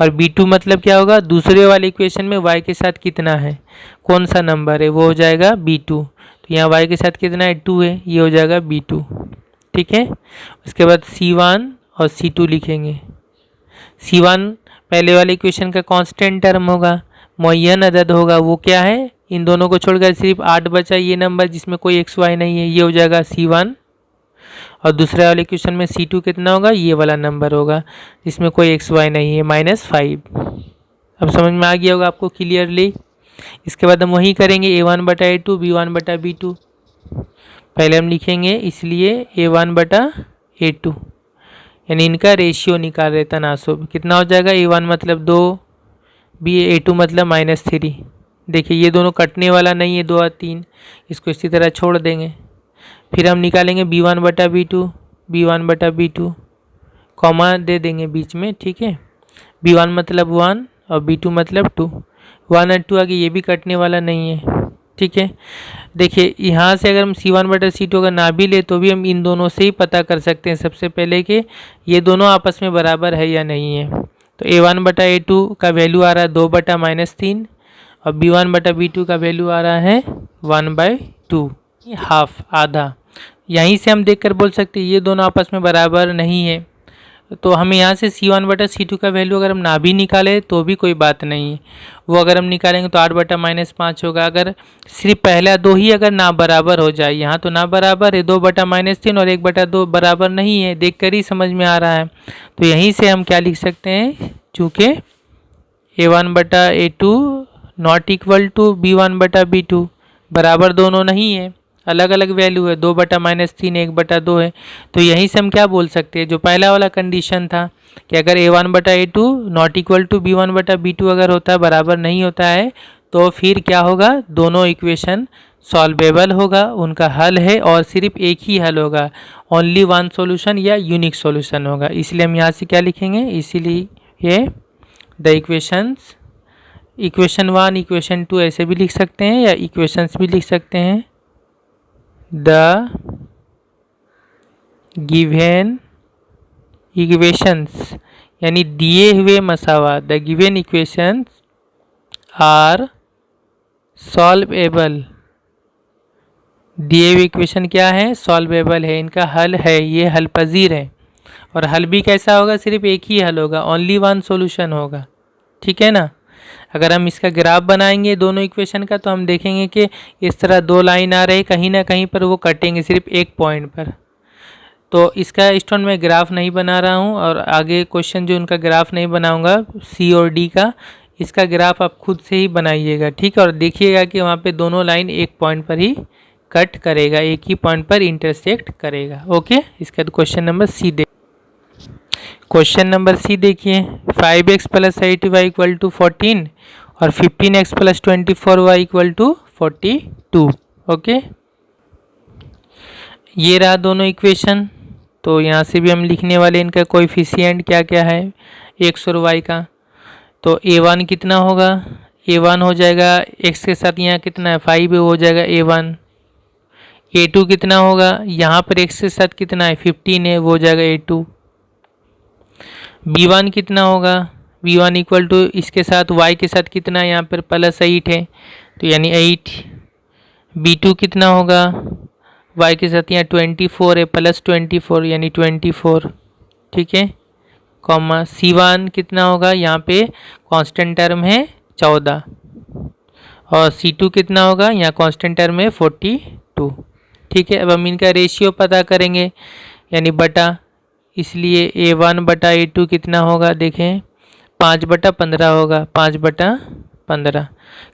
और B2 मतलब क्या होगा, दूसरे वाले इक्वेशन में y के साथ कितना है, कौन सा नंबर है, वो हो जाएगा B2। तो तो यहाँ y के साथ कितना है 2 है, ये हो जाएगा b2। ठीक है, उसके बाद c1 और c2 लिखेंगे। c1 पहले वाले इक्वेशन का कांस्टेंट टर्म होगा, मुअय्यन अदद होगा, वो क्या है, इन दोनों को छोड़कर सिर्फ 8 बचा ये नंबर जिसमें कोई एक्स वाई नहीं है, ये हो जाएगा c1। और दूसरे वाले क्वेश्चन में c2 कितना होगा, ये वाला नंबर होगा जिसमें कोई एक्स वाई नहीं है, -5। अब समझ में आ गया होगा आपको क्लियरली। इसके बाद हम वही करेंगे a1/a2 b1/b2। पहले हम लिखेंगे इसलिए a1/a2, यानी इनका रेशियो निकाल रहे तनासुब, कितना हो जाएगा, a1 मतलब 2, a2 मतलब -3। देखिए ये दोनों कटने वाला नहीं है, 2 और 3, इसको इसी तरह छोड़ देंगे। फिर हम निकालेंगे b1/b2 कॉमा दे देंगे बीच में। ठीक है, b1 मतलब 1 और b2 मतलब 2, 1 और 2 आगे, ये भी कटने वाला नहीं है। ठीक है, देखिए यहाँ से अगर हम c1/c2 अगर ना भी ले तो भी हम इन दोनों से ही पता कर सकते हैं सबसे पहले कि ये दोनों आपस में बराबर है या नहीं है। तो a1/a2 का वैल्यू आ रहा है 2/-3 और b1/b2 का वैल्यू आ रहा है 1/2, हाफ, आधा। यहीं से हम देखकर बोल सकते हैं ये दोनों आपस में बराबर नहीं है। तो हमें यहाँ से c1/c2 का वैल्यू अगर हम ना भी निकालें तो भी कोई बात नहीं है, वो अगर हम निकालेंगे तो 8/-5 होगा। अगर सिर्फ पहला 2 ही अगर ना बराबर हो जाए, यहाँ तो ना बराबर है, 2/-3 और 1/2 बराबर नहीं है, देख कर ही समझ में आ रहा है। तो यहीं से हम क्या लिख सकते हैं, चूँकि a1/a2 not equal to b1/b2, बराबर दोनों नहीं है, अलग अलग वैल्यू है, 2/-3 1/2 है। तो यहीं से हम क्या बोल सकते हैं, जो पहला वाला कंडीशन था कि अगर a1/a2 not equal to b1/b2 अगर होता है, बराबर नहीं होता है, तो फिर क्या होगा, दोनों इक्वेशन सॉल्वेबल होगा, उनका हल है और सिर्फ एक ही हल होगा, ओनली वन सॉल्यूशन या यूनिक सॉल्यूशन होगा। इसलिए हम यहाँ से क्या लिखेंगे, इसीलिए ये द इक्वेशंस, इक्वेशन 1 इक्वेशन 2 ऐसे भी लिख सकते हैं या इक्वेशंस भी लिख सकते हैं। द गिवन इक्वेशंस यानी दिए हुए मसावात, the given equations are solvable. दिए हुए इक्वेशन क्या है, सॉल्वेबल है, इनका हल है, ये हल पजीर है। और हल भी कैसा होगा, सिर्फ एक ही हल होगा, ओनली वन सॉल्यूशन होगा। ठीक है ना। अगर हम इसका ग्राफ बनाएंगे दोनों इक्वेशन का, तो हम देखेंगे कि इस तरह 2 लाइन आ रही, कहीं ना कहीं पर वो कटेंगे सिर्फ एक पॉइंट पर। तो इसका स्टूडेंट मैं ग्राफ नहीं बना रहा हूँ, और आगे क्वेश्चन जो उनका ग्राफ नहीं बनाऊंगा सी और डी का, इसका ग्राफ आप खुद से ही बनाइएगा। ठीक है, और देखिएगा कि वहाँ पे दोनों लाइन एक पॉइंट पर ही कट करेगा, एक ही पॉइंट पर इंटरसेक्ट करेगा। ओके, इसका क्वेश्चन नंबर सी दे, क्वेश्चन नंबर सी देखिए, 5x + 8y इक्वल टू 14 और 15x + 24y equal to 42। Okay, ये रहा दोनों इक्वेशन। तो यहाँ से भी हम लिखने वाले इनका कोएफिशिएंट क्या क्या है x और y का। तो a1 कितना होगा, a1 हो जाएगा x के साथ यहाँ कितना है 5 है, हो जाएगा a1। a2 कितना होगा, यहाँ पर x के साथ कितना है 15 है, वो हो जाएगा a2। b1 कितना होगा, b1 इक्वल टू इसके साथ y के साथ कितना है, यहाँ पर +8 है, तो यानी 8। b2 कितना होगा, y के साथ यहाँ 24 है, +24 यानी 24। ठीक है, कॉमा c1 कितना होगा, यहाँ पे कांस्टेंट टर्म है 14, और c2 कितना होगा, यहाँ कांस्टेंट टर्म है 42। ठीक है, अब हम इनका रेशियो पता करेंगे यानी बटा, इसलिए a1/a2 कितना होगा, देखें 5/15 होगा, 5/15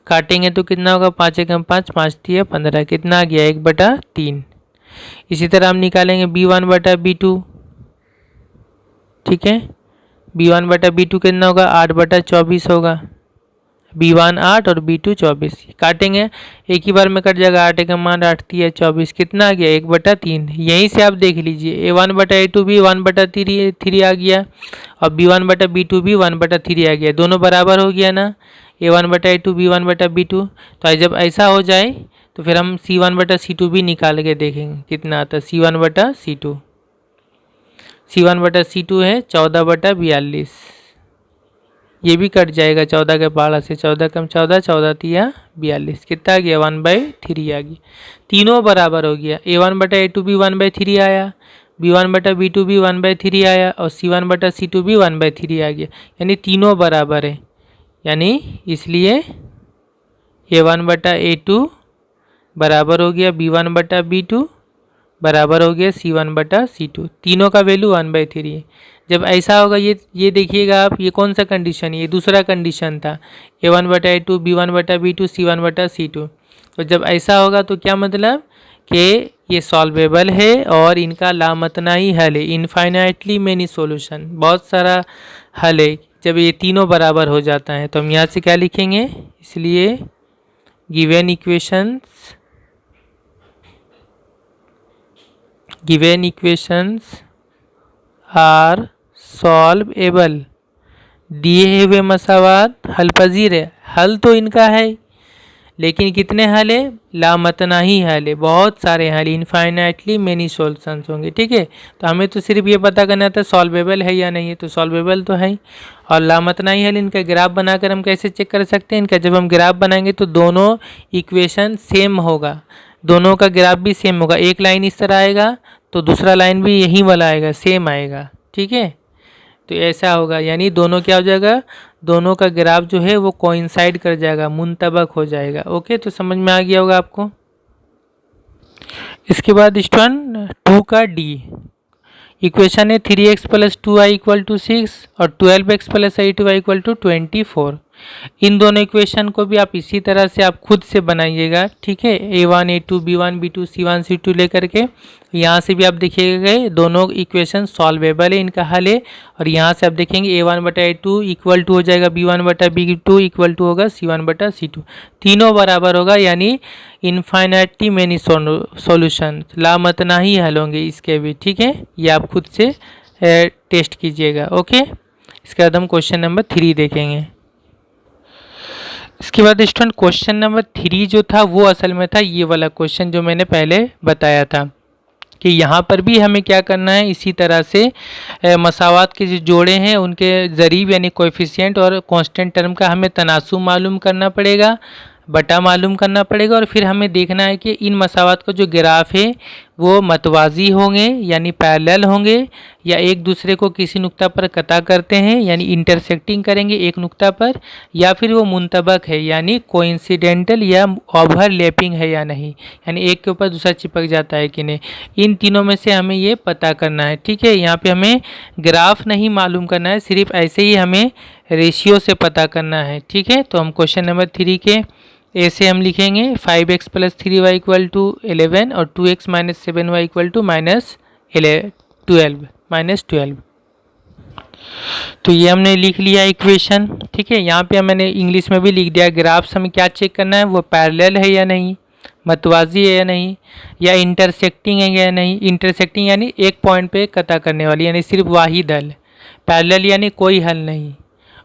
काटेंगे तो कितना होगा, 5 एकम 5, 5 तिया 15, कितना आ गया 1/3। इसी तरह हम निकालेंगे b1/b2। ठीक है, b1/b2 कितना होगा, 8/24 होगा, b1 8 और b2 24, काटेंगे एक ही बार में कट जाएगा, 8 एकम 8, 8 तिया 24, कितना आ गया 1/3। यहीं से आप देख लीजिए a1/a2 भी 1/3 आ गया और b1/b2 भी 1/3 आ गया, दोनों बराबर हो गया ना, a1/a2 b1/b2। तो जब ऐसा हो जाए तो फिर हम c1/c2 भी निकाल के देखेंगे कितना आता है, c1/c2, c1/c2 है 14/42, ये भी कट जाएगा 14 के पहाड़ा से, 14 कम 14, 14 तिया 42, कितना आ गया 1/3 आ गया। तीनों बराबर हो गया, A1 बटा A2 भी 1/3 आया, B1 बटा B2 भी 1/3 आया और C1 बटा C2 भी 1/3 आ गया, यानी तीनों बराबर है। यानी इसलिए A1 बटा A2 बराबर हो गया B1 बटा B2 बराबर हो गया C1 बटा C2, तीनों का वैल्यू 1/3 है। जब ऐसा होगा, ये देखिएगा आप, ये कौन सा कंडीशन है, ये दूसरा कंडीशन था, A1 बटा A2 B1 बटा B2 C1 बटा C2। तो जब ऐसा होगा तो क्या मतलब कि ये सॉल्वेबल है और इनका लामतनाई हल है, इनफाइनाइटली मेनी सॉल्यूशन, बहुत सारा हल है जब ये तीनों बराबर हो जाता है। तो हम यहाँ से क्या लिखेंगे, इसलिए गिवन इक्वेशंस आर सॉल्वेबल, दिए हुए मसावात हल पजीर है। हल तो इनका है, लेकिन कितने हल है, लामतनाही हल है, बहुत सारे हल, इनफाइनाइटली मेनी सॉल्यूशंस होंगे। ठीक है, तो हमें तो सिर्फ ये पता करना था सॉल्वेबल है या नहीं है, तो सॉल्वेबल तो है ही। और लामतनाही हल, इनका ग्राफ बनाकर हम कैसे चेक कर सकते हैं, इनका जब हम ग्राफ बनाएंगे तो दोनों इक्वेशन सेम होगा, दोनों का ग्राफ भी सेम होगा, एक लाइन इस तरह आएगा तो दूसरा लाइन भी यही वाला आएगा, सेम आएगा। ठीक है, तो ऐसा होगा, यानी दोनों क्या हो जाएगा, दोनों का ग्राफ जो है वो कोइंसाइड कर जाएगा, मुंतबक हो जाएगा। ओके, तो समझ में आ गया होगा आपको। इसके बाद स्टूडेंट 2 का डी इक्वेशन है 3x plus 2y equal to 6 और 12x plus 8y equal to 24। इन दोनों इक्वेशन को भी आप इसी तरह से आप खुद से बनाइएगा। ठीक है, A1 A2 B1 B2 C1 C2 लेकर के, यहाँ से भी आप देखिएगा दोनों इक्वेशन सॉल्वेबल है, इनका हल है। और यहाँ से आप देखेंगे A1 बटा A2 इक्वल टू हो जाएगा B1 बटा B2 इक्वल टू होगा C1 बटा C2, तीनों बराबर होगा, यानी इनफाइनाइटली मेनी सॉल्यूशन, लामतना ही हल होंगे इसके भी। ठीक है, ये आप खुद से टेस्ट कीजिएगा। ओके, इसके बाद हम क्वेश्चन नंबर 3 देखेंगे। इसके बाद स्टूडेंट क्वेश्चन नंबर 3 जो था वो असल में था ये वाला क्वेश्चन जो मैंने पहले बताया था कि यहाँ पर भी हमें क्या करना है, इसी तरह से मसावात के जो जोड़े हैं उनके ज़रीब यानी कोएफिशिएंट और कांस्टेंट टर्म का हमें तनासुब मालूम करना पड़ेगा, बटा मालूम करना पड़ेगा। और फिर हमें देखना है कि इन मसावात का जो ग्राफ है वो मतवाजी होंगे यानी पैरेलल होंगे, या एक दूसरे को किसी नुक्ता पर कता करते हैं यानी इंटरसेक्टिंग करेंगे एक नुक्ता पर, या फिर वो मुंतबक है यानी कोइंसिडेंटल या ओवरलैपिंग है या नहीं, यानी एक के ऊपर दूसरा चिपक जाता है कि नहीं। इन तीनों में से हमें ये पता करना है। ठीक है, यहाँ पे हमें ग्राफ नहीं मालूम करना है, सिर्फ ऐसे ही हमें रेशियो से पता करना है। ठीक है, तो हम क्वेश्चन नंबर 3 के ऐसे हम लिखेंगे 5x plus 3y equal to 11 और 2x minus 7y equal to -12। तो ये हमने लिख लिया इक्वेशन। ठीक है, यहाँ पे मैंने इंग्लिश में भी लिख दिया, ग्राफ्स हमें क्या चेक करना है, वो पैरेलल है या नहीं, मतवाजी है या नहीं, या इंटरसेक्टिंग है या नहीं। इंटरसेक्टिंग यानी एक पॉइंट पे कता करने वाली, यानी सिर्फ वाहिद हल, पैरेलल यानी कोई हल नहीं,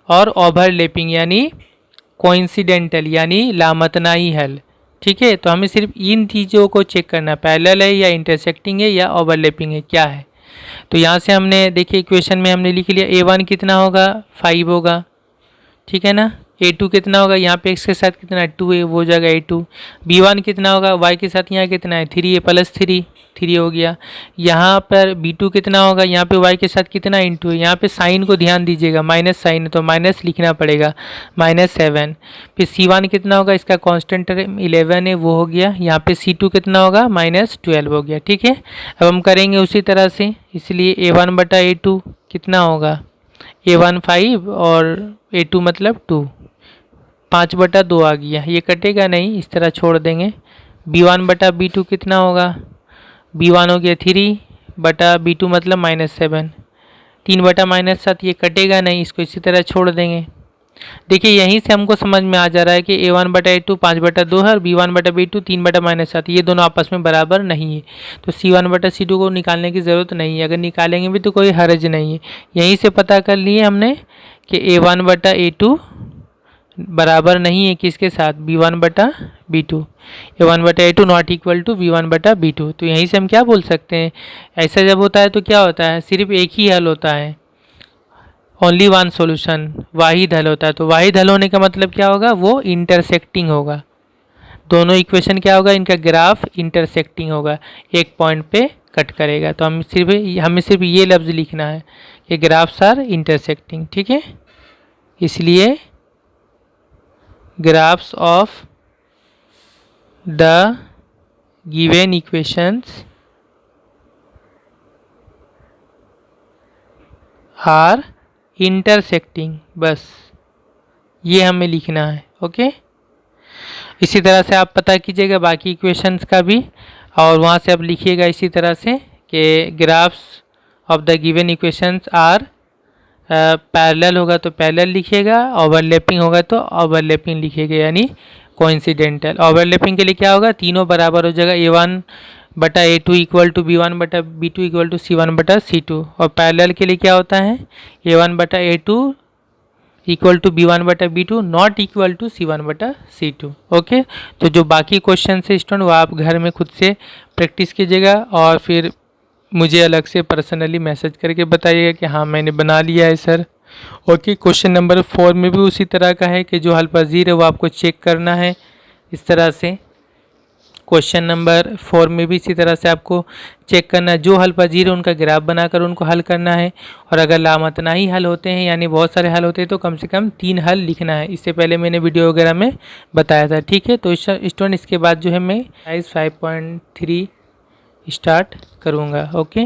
और ओवरलैपिंग यानी कोइंसिडेंटल यानी लामतनाई हल। ठीक है, तो हमें सिर्फ इन चीज़ों को चेक करना, पैरेलल है या इंटरसेक्टिंग है या ओवरलैपिंग है, क्या है। तो यहाँ से हमने देखिए इक्वेशन में हमने लिख लिया A1 कितना होगा 5 होगा, ठीक है ना। A2 कितना होगा, यहाँ पे x के साथ कितना है 2 है, वो हो जाएगा A2। B1 कितना होगा, y के साथ यहाँ कितना है 3 है, प्लस 3 हो गया। यहाँ पर B2 कितना होगा, यहाँ पे y के साथ कितना इंटू है, यहाँ पे साइन को ध्यान दीजिएगा, माइनस साइन है तो माइनस लिखना पड़ेगा, -7। फिर C1 कितना होगा, इसका कांस्टेंट 11 है, वो हो गया। यहाँ पे C2 कितना होगा, -12 हो गया। ठीक है, अब हम करेंगे उसी तरह से, इसलिए A1 बटा A2 कितना होगा, A1 5 और A2 मतलब 2, 5/2 आ गया, ये कटेगा नहीं, इस तरह छोड़ देंगे। B1 बटा B2 कितना होगा, B1 हो गया 3/B2 मतलब -7, 3/-7, ये कटेगा नहीं, इसको इसी तरह छोड़ देंगे। देखिए यहीं से हमको समझ में आ जा रहा है कि A1 बटा A2 5/2 है और B1 बटा B2 3/-7, ये दोनों आपस में बराबर नहीं है, तो C1 बटा C2 को निकालने की ज़रूरत नहीं है, अगर निकालेंगे भी तो कोई हर्ज नहीं है। यहीं से पता कर लिए हमने कि A1 बटा A2 बराबर नहीं है किसके साथ, B1 बटा B2, A1 बटा A2 not equal to B1 बटा B2। तो यहीं से हम क्या बोल सकते हैं, ऐसा जब होता है तो क्या होता है, सिर्फ एक ही हल होता है, ओनली वन सॉल्यूशन, वाहिद हल होता है। तो वाहिद हल होने का मतलब क्या होगा, वो इंटरसेक्टिंग होगा। दोनों इक्वेशन क्या होगा, इनका ग्राफ इंटरसेक्टिंग होगा, एक पॉइंट पे कट करेगा। तो हमें सिर्फ ये लफ्ज़ लिखना है कि ग्राफ्स आर इंटरसेक्टिंग, ठीक है। इसलिए graphs of the given equations are intersecting, बस ये हमें लिखना है। ओके, इसी तरह से आप पता कीजिएगा बाकी इक्वेशंस का भी, और वहाँ से आप लिखिएगा इसी तरह से कि graphs of the given equations are parallel होगा तो पैरेलल लिखिएगा, ओवरलैपिंग होगा तो ओवरलैपिंग लिखिएगा, यानी कोइंसिडेंटल। ओवरलैपिंग के लिए क्या होगा, तीनों बराबर हो जाएगा, A1/A2 equal to B1/B2 equal to C1/C2। और पैरेलल के लिए क्या होता है, A1/A2 equal to B1/B2 not equal to C1/C2। Okay, तो जो बाकी क्वेश्चन है स्टूडेंट वो आप घर में खुद से प्रैक्टिस कीजिएगा और फिर मुझे अलग से पर्सनली मैसेज करके बताइएगा कि हाँ मैंने बना लिया है सर। ओके, क्वेश्चन नंबर 4 में भी उसी तरह का है कि जो हल पजीर है वो आपको चेक करना है इस तरह से। क्वेश्चन नंबर 4 में भी इसी तरह से आपको चेक करना है, जो हल पजीर है उनका ग्राफ बनाकर उनको हल करना है। और अगर लामतनाही हल होते हैं यानी बहुत सारे हल होते हैं तो कम से कम 3 हल लिखना है। इससे पहले मैंने वीडियो वगैरह में बताया था, ठीक है। तो स्टूडेंट इसके बाद जो है मैं एक्सरसाइज 5.3 स्टार्ट करूँगा। ओके।